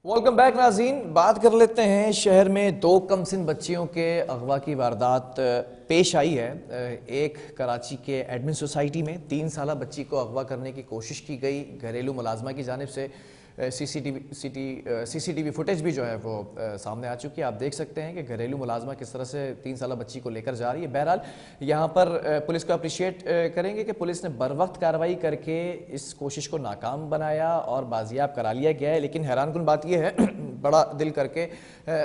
Welcome back नाज़रीन। बात कर लेते हैं, शहर में दो कमसिन बच्चियों के अगवा की वारदात पेश आई है। एक कराची के एडमिन सोसाइटी में 3 साला बच्ची को अगवा करने की कोशिश की गई घरेलू मुलाजमा की जानिब से। सीसीटीवी फुटेज भी जो है वो सामने आ चुकी है। आप देख सकते हैं कि घरेलू मुलाजमा किस तरह से 3 साला बच्ची को लेकर जा रही है। बहरहाल यहाँ पर पुलिस को अप्रिशिएट करेंगे कि पुलिस ने बर वक्त कार्रवाई करके इस कोशिश को नाकाम बनाया और बाजियाब करा लिया गया है। लेकिन हैरानकुन बात यह है बड़ा दिल करके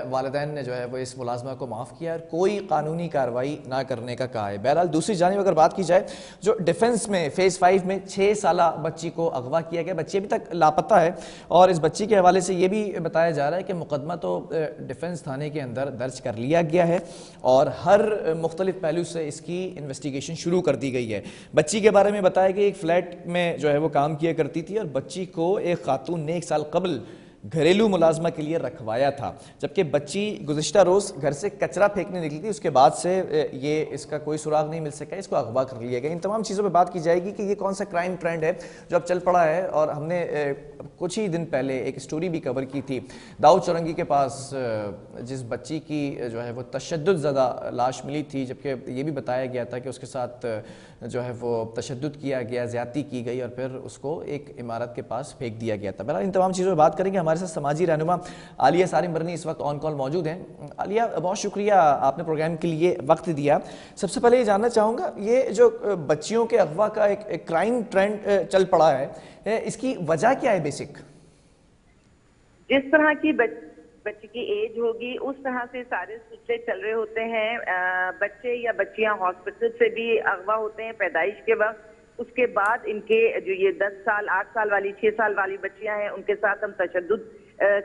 वालिदैन ने जो है वो इस मुलाजमा को माफ़ किया और कोई कानूनी कार्रवाई ना करने का कहा है। बहरहाल दूसरी जानिब अगर बात की जाए, जो डिफेंस में फेज़ 5 में 6 साला बच्ची को अगवा किया गया, बच्ची अभी तक लापता है और इस बच्ची के हवाले से ये भी बताया जा रहा है कि मुकदमा तो डिफेंस थाने के अंदर दर्ज कर लिया गया है और हर मुख्तलिफ पहलू से इसकी इन्वेस्टिगेशन शुरू कर दी गई है। बच्ची के बारे में बताया कि एक फ्लैट में जो है वो काम किया करती थी और बच्ची को एक खातून ने 1 साल कबल घरेलू मुलाजमा के लिए रखवाया था, जबकि बच्ची गुज़िश्ता रोज़ घर से कचरा फेंकने निकली थी। उसके बाद से ये इसका कोई सुराग नहीं मिल सका, इसको अगवा कर लिया गया। इन तमाम चीज़ों पे बात की जाएगी कि ये कौन सा क्राइम ट्रेंड है जो अब चल पड़ा है। और हमने कुछ ही दिन पहले एक स्टोरी भी कवर की थी दाऊद चौरंगी के पास, जिस बच्ची की जो है वो तशद्दुद ज़दा लाश मिली थी, जबकि ये भी बताया गया था कि उसके साथ जो है वो तशद्दुद किया गया, ज़्यादती की गई और फिर उसको एक इमारत के पास फेंक दिया गया था। बहरहाल इन तमाम चीज़ों पर बात करेंगे। हमारे साथ समाजी रहनुमा आलिया सारिम बरनी इस वक्त ऑन कॉल मौजूद हैं। आलिया, बहुत शुक्रिया आपने प्रोग्राम के लिए वक्त दिया। सबसे पहले ये जानना चाहूँगा, ये जो बच्चियों के अगवा का एक क्राइम ट्रेंड चल पड़ा है, इसकी वजह क्या है बेसिक? जिस तरह की बच्ची की एज होगी उस तरह से सारे सिलसिले चल रहे होते हैं। बच्चे या बच्चियां हॉस्पिटल से भी अगवा होते हैं पैदाइश के वक्त। उसके बाद इनके जो ये 10 साल 8 साल वाली 6 साल वाली बच्चियां हैं उनके साथ हम तशद्दुद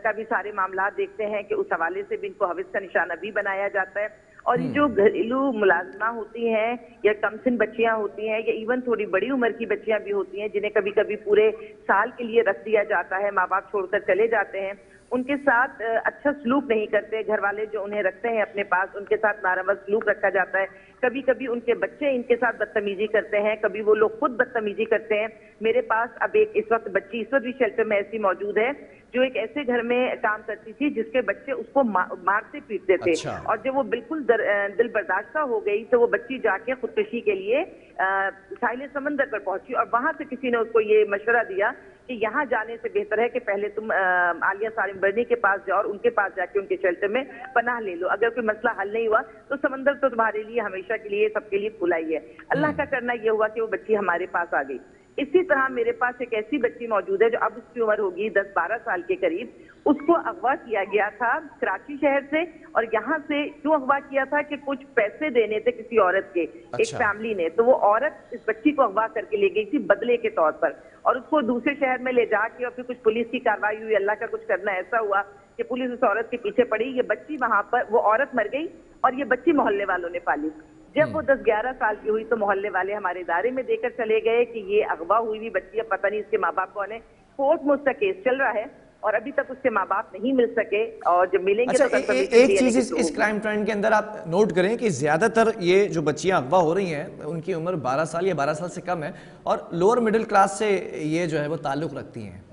का भी सारे मामला देखते हैं कि उस हवाले से भी इनको हविस का निशाना भी बनाया जाता है। और ये जो घरेलू मुलाजमा होती हैं या कमसिन बच्चियां होती हैं या इवन थोड़ी बड़ी उम्र की बच्चियां भी होती हैं जिन्हें कभी कभी पूरे साल के लिए रख दिया जाता है, माँ बाप छोड़कर चले जाते हैं, उनके साथ अच्छा सलूक नहीं करते। घर वाले जो उन्हें रखते हैं अपने पास उनके साथ नारवा सलूक रखा जाता है। कभी कभी उनके बच्चे इनके साथ बदतमीजी करते हैं, कभी वो लोग खुद बदतमीजी करते हैं। मेरे पास अब एक इस वक्त बच्ची इस वक्त भी शेल्टर में ऐसी मौजूद है जो एक ऐसे घर में काम करती थी जिसके बच्चे उसको मारते पीटते थे। अच्छा। और जब वो बिल्कुल दिल बर्दाश्त हो गई तो वो बच्ची जाके खुदकुशी के लिए साहिल समंदर पर पहुंची और वहां से किसी ने उसको ये मशवरा दिया कि यहाँ जाने से बेहतर है कि पहले तुम आलिया सारिम बरनी के पास जाओ और उनके पास जाके उनके शेल्टर में पनाह ले लो। अगर कोई मसला हल नहीं हुआ तो समंदर तो तुम्हारे लिए हमेशा के लिए सबके लिए खुला ही है। अल्लाह का करना यह हुआ कि वो बच्ची हमारे पास आ गई। इसी तरह मेरे पास एक ऐसी बच्ची मौजूद है जो अब उसकी उम्र होगी 10-12 साल के करीब। उसको अगवा किया गया था कराची शहर से और यहाँ से क्यों अगवा किया था कि कुछ पैसे देने थे किसी औरत के। अच्छा। एक फैमिली ने, तो वो औरत इस बच्ची को अगवा करके ले गई थी बदले के तौर पर और उसको दूसरे शहर में ले जाके और फिर कुछ पुलिस की कार्रवाई हुई। अल्लाह का कुछ करना ऐसा हुआ कि पुलिस उस औरत के पीछे पड़ी। ये बच्ची वहां पर, वो औरत मर गई और ये बच्ची मोहल्ले वालों ने पाली। जब वो 10-11 साल की हुई तो मोहल्ले वाले हमारे इदारे में देकर चले गए कि ये अगवा हुई हुई बच्ची है, पता नहीं इसके माँ बाप कौन है। कोर्ट में उसका केस चल रहा है और अभी तक उसके माँ बाप नहीं मिल सके और जब मिलेंगे। अच्छा, तो एक चीज इस क्राइम ट्रेंड के अंदर आप नोट करें कि ज्यादातर ये जो बच्चियां अगवा हो रही हैं उनकी उम्र 12 साल या 12 साल से कम है और लोअर मिडिल क्लास से ये जो है वो ताल्लुक रखती हैं।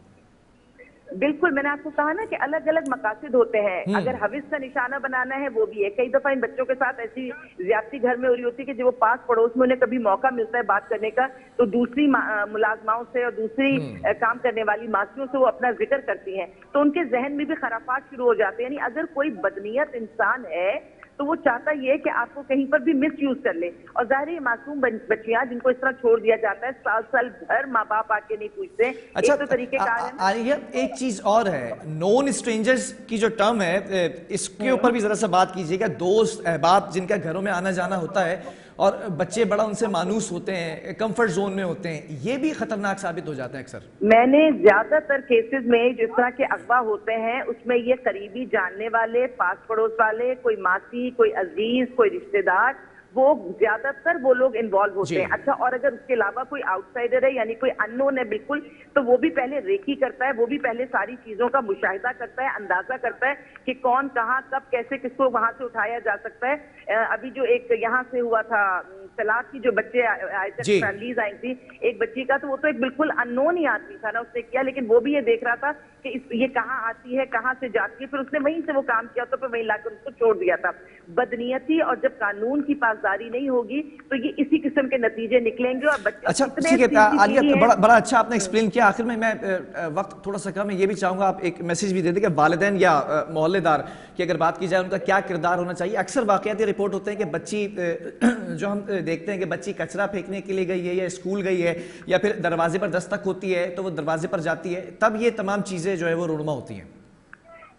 बिल्कुल, मैंने आपको कहा ना कि अलग अलग मकासद होते हैं। अगर हविस का निशाना बनाना है वो भी है। कई दफा इन बच्चों के साथ ऐसी ज्यादती घर में हो रही होती है कि जब वो पास पड़ोस में उन्हें कभी मौका मिलता है बात करने का तो दूसरी मुलाजमाओं से और दूसरी काम करने वाली मासियों से वो अपना जिक्र करती हैं तो उनके जहन में भी खराफात शुरू हो जाते हैं। यानी अगर कोई बदनीयत इंसान है तो वो चाहता ये है कि आपको कहीं पर भी मिस यूज कर ले। और जाहिर है मासूम बच्चियां जिनको इस तरह छोड़ दिया जाता है, साल साल भर माँ बाप आके नहीं पूछते। अच्छा, एक तो तरीकेकार है। एक चीज और है, नॉन स्ट्रेंजर्स की जो टर्म है इसके ऊपर भी जरा सा बात कीजिएगा। दोस्त अहबाब जिनका घरों में आना जाना होता है और बच्चे बड़ा उनसे मानूस होते हैं, कंफर्ट जोन में होते हैं, ये भी खतरनाक साबित हो जाता है अक्सर। मैंने ज्यादातर केसेस में जिस तरह के अगवा होते हैं उसमें ये करीबी जानने वाले, पास पड़ोस वाले, कोई मासी, कोई अजीज, कोई रिश्तेदार, वो ज्यादातर वो लोग इन्वॉल्व होते हैं। अच्छा, और अगर उसके अलावा कोई आउटसाइडर है यानी कोई अननोन है बिल्कुल, तो वो भी पहले रेकी करता है, वो भी पहले सारी चीजों का मुशाहिदा करता है, अंदाजा करता है कि कौन कहाँ कब कैसे किसको वहां से उठाया जा सकता है। अभी जो एक यहाँ से हुआ था तलाक की जो बच्चे आए थे, फैमिलीज आई थी, एक बच्ची का, तो वो तो एक बिल्कुल अननोन ही आदमी था ना उसने किया, लेकिन वो भी ये देख रहा था کہ یہ کہاں آتی ہے کہاں سے جاتی ہے, پھر اس نے وہیں سے وہ کام کیا تو پھر وہیں لا کر اس کو چھوڑ دیا تھا. بدنیتی اور جب قانون کی پاسداری نہیں ہوگی تو یہ اسی قسم کے نتیجے نکلیں گے. اور بچے اچھا اتنے ٹھیک ہے عالیہ, بڑا اچھا آپ نے ہیں. ایکسپلین کیا. آخر میں وقت تھوڑا سا کم ہے, یہ بھی چاہوں گا آپ ایک میسیج بھی دے دیں کہ والدین یا محلے دار کی اگر بات کی جائے ان کا کیا کردار ہونا چاہیے. اکثر واقعاتی رپورٹ ہوتے ہیں کہ بچی جو ہم دیکھتے ہیں کہ بچی کچرا پھینکنے کے لیے گئی ہے یا اسکول گئی ہے یا پھر دروازے پر دستک ہوتی ہے تو وہ دروازے پر جاتی ہے, تب یہ تمام چیزیں جو ہے وہ رونما ہوتی ہیں.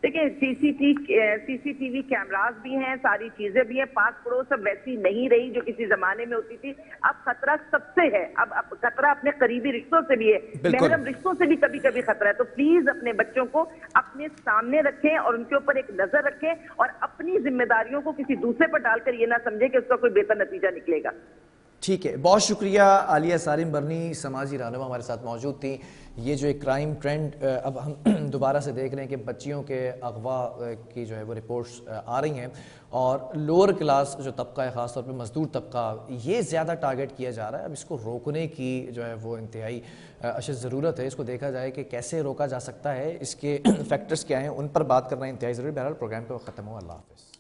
دیکھیں سی سی ٹی وی کیمراز بھی ہیں, ساری چیزیں بھی ہیں. پاس پڑوس اب ویسی نہیں رہی جو کسی زمانے میں ہوتی تھی. اب خطرہ سب سے ہے, اب خطرہ اپنے قریبی رشتوں سے بھی ہے, محرم رشتوں سے بھی کبھی کبھی خطرہ ہے. تو پلیز اپنے بچوں کو اپنے سامنے رکھیں اور ان کے اوپر ایک نظر رکھیں, اور اپنی ذمہ داریوں کو کسی دوسرے پر ڈال کر یہ نہ سمجھیں کہ اس کا کوئی بہتر نتیجہ نکلے گا. ٹھیک ہے, بہت شکریہ عالیہ سارم برنی, سماجی رہنما ہمارے ساتھ موجود تھیں. یہ جو ایک کرائم ٹرینڈ اب ہم دوبارہ سے دیکھ رہے ہیں کہ بچیوں کے اغوا کی جو ہے وہ رپورٹس آ رہی ہیں, اور لوور کلاس جو طبقہ ہے, خاص طور پہ مزدور طبقہ, یہ زیادہ ٹارگٹ کیا جا رہا ہے. اب اس کو روکنے کی جو ہے وہ انتہائی اشد ضرورت ہے. اس کو دیکھا جائے کہ کیسے روکا جا سکتا ہے, اس کے فیکٹرز کیا ہیں, ان پر بات کرنا انتہائی ضروری. بہرحال پروگرام کا وقت ختم ہوا. اللہ حافظ.